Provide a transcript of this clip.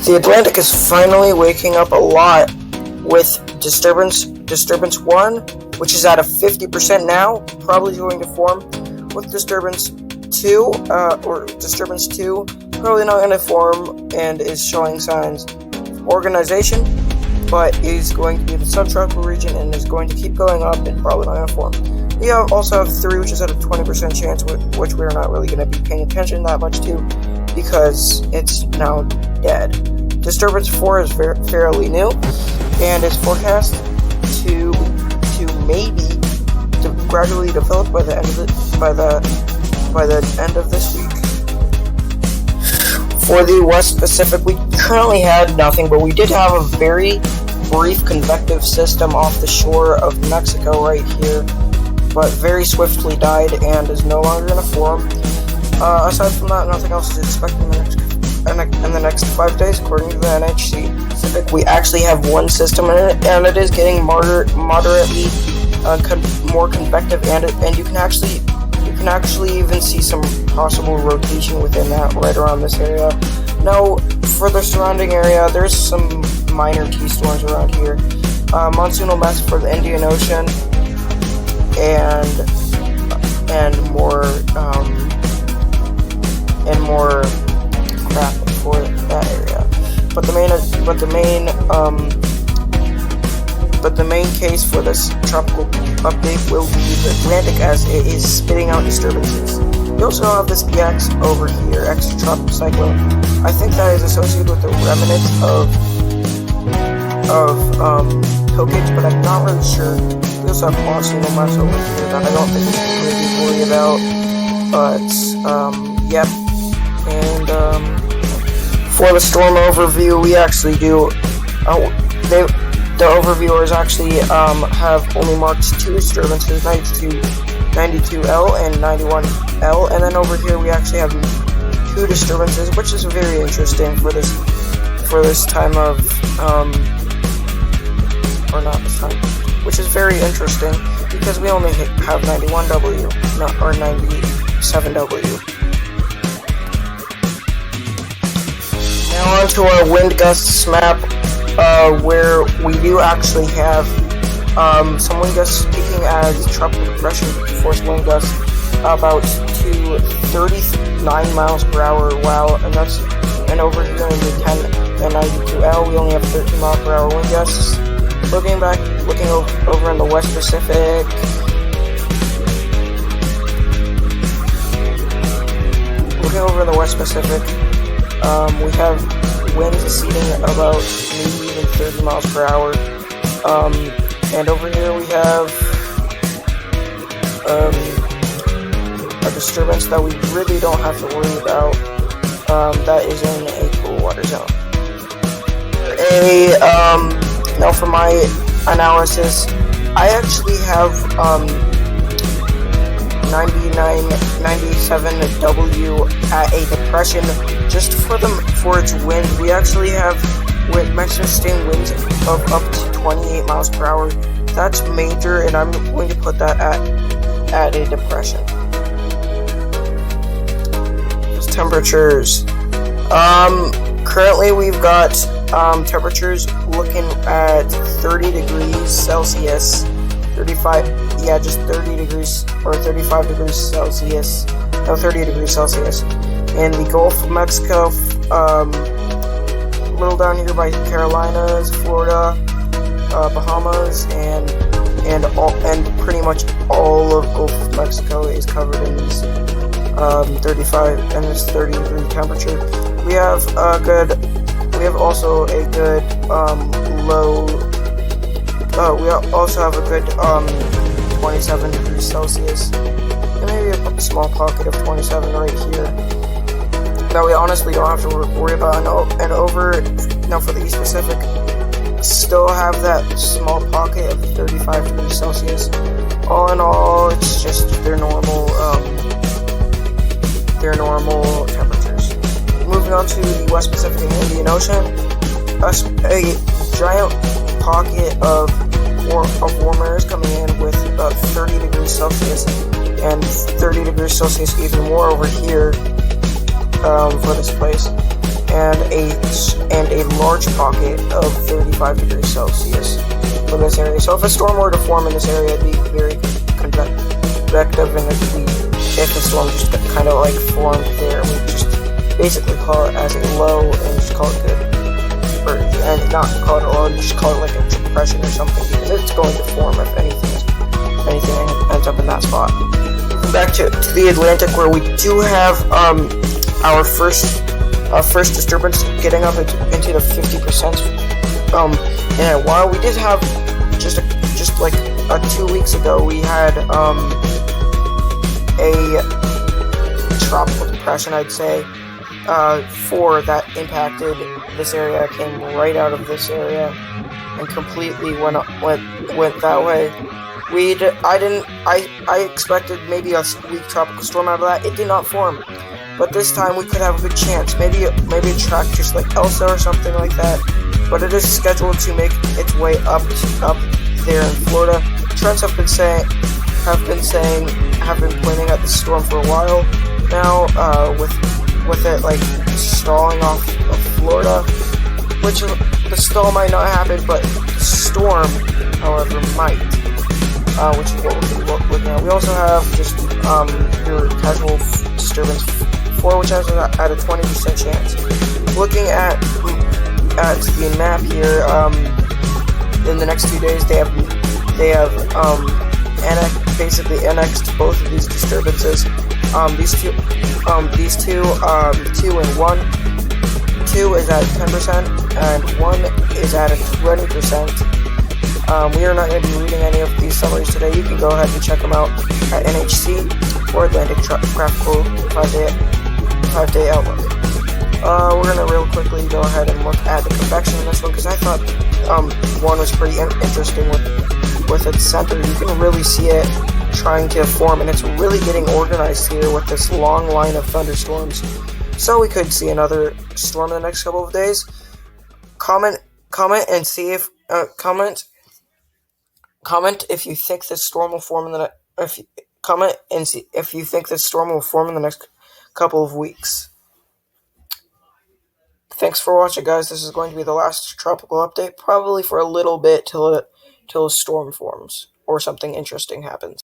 The Atlantic is finally waking up a lot with disturbance 1, which is at a 50% now, probably going to form, with disturbance 2, probably not going to form and is showing signs of organization, but is going to be in the subtropical region and is going to keep going up and probably not going to form. We also have 3, which is at a 20% chance, which we're not really going to be paying attention that much to, because it's now dead. Disturbance 4 is fairly new, and is forecast to gradually develop by the end of this week. For the West Pacific, we currently had nothing, but we did have a very brief convective system off the shore of Mexico right here, but very swiftly died and is no longer going to form. Aside from that, nothing else is expected in the next 5 days, according to the NHC. We actually have one system in it, and it is getting moderately more convective, and you can actually even see some possible rotation within that right around this area. Now, for the surrounding area, there's some minor T-storms around here. Monsoonal mess for the Indian Ocean, and more crap for that area. But the main case for this tropical update will be the Atlantic, as it is spitting out disturbances. We also have this EX over here, extratropical cyclone. I think that is associated with the remnants of Kokage, but I'm not really sure. We also have monsoonal mass over here that I don't think we should really worry about. But, yep. And, for the storm overview, we actually do, the overviewers actually have only marked 2 disturbances, 92L and 91L, and then over here we actually have 2 disturbances, which is very interesting for this time of, or not this time, which is very interesting, because we only have 91W, or 97W. Now on to our wind gusts map, where we do actually have some wind gusts peaking as tropical depression force wind gusts about to 39 miles per hour. Wow, and over here in the 10 and 92L, we only have 13 mile per hour wind gusts. Looking over in the West Pacific, we have winds exceeding about maybe even 30 miles per hour. And over here we have a disturbance that we really don't have to worry about. That is in a cool water zone. Now for my analysis, I actually have 97W at a depression just for its wind. We actually have maximum sustained winds of up to 28 miles per hour. That's major, and I'm going to put that at a depression. Just temperatures. Currently we've got temperatures looking at 30 degrees Celsius, 35, yeah, just 30 degrees or 35 degrees Celsius, no, 30 degrees Celsius. In the Gulf of Mexico, a little down here by Carolinas, Florida, Bahamas, and pretty much all of Gulf of Mexico is covered in these 35 and this 30 degree temperature. We have also a good low. We also have a good 27 degrees Celsius, and maybe a small pocket of 27 right here that we honestly don't have to worry about. And over now for the East Pacific, still have that small pocket of 35 degrees Celsius. All in all, it's just their normal temperatures. Moving on to the West Pacific and Indian Ocean, a giant pocket of warm air is coming in with about 30 degrees Celsius and 30 degrees Celsius even more over here for this place, and and a large pocket of 35 degrees Celsius from this area. So if a storm were to form in this area, it'd be very convective, and it'd be if the storm just kind of like formed there, we just basically call it as a low and just call it good. And not call it a low, just call it like a depression or something, because it's going to form if anything ends up in that spot. Back to the Atlantic, where we do have our first disturbance getting up into the 50%. And while we did have just 2 weeks ago, we had a tropical depression, I'd say, 4 that impacted this area, came right out of this area and completely went that way. I expected maybe a weak tropical storm out of that. It did not form, but this time we could have a good chance. Maybe a track just like Elsa or something like that. But it is scheduled to make its way up there in Florida. Trends have been pointing at the storm for a while now, with it like stalling off of Florida, which the stall might not happen, but the storm, however, might. Which is what we're looking at. We also have just your casual disturbance 4, which has at a 20% chance. Looking at the map here, in the next 2 days, they have basically annexed both of these disturbances. These two, 2 and 1. 2 is at 10%, and 1 is at a 20%. We are not going to be reading any of these summaries today. You can go ahead and check them out at NHC or Atlantic Graphical 5-day outlook. We're going to real quickly go ahead and look at the convection in this one, because I thought 1 was pretty interesting with its center. You can really see it trying to form, and it's really getting organized here with this long line of thunderstorms. So we could see another storm in the next couple of days. Comment and see if comment if you think this storm will form in the comment and see if you think this storm will form in the next couple of weeks. Thanks for watching, guys. This is going to be the last tropical update, probably for a little bit till a storm forms or something interesting happens.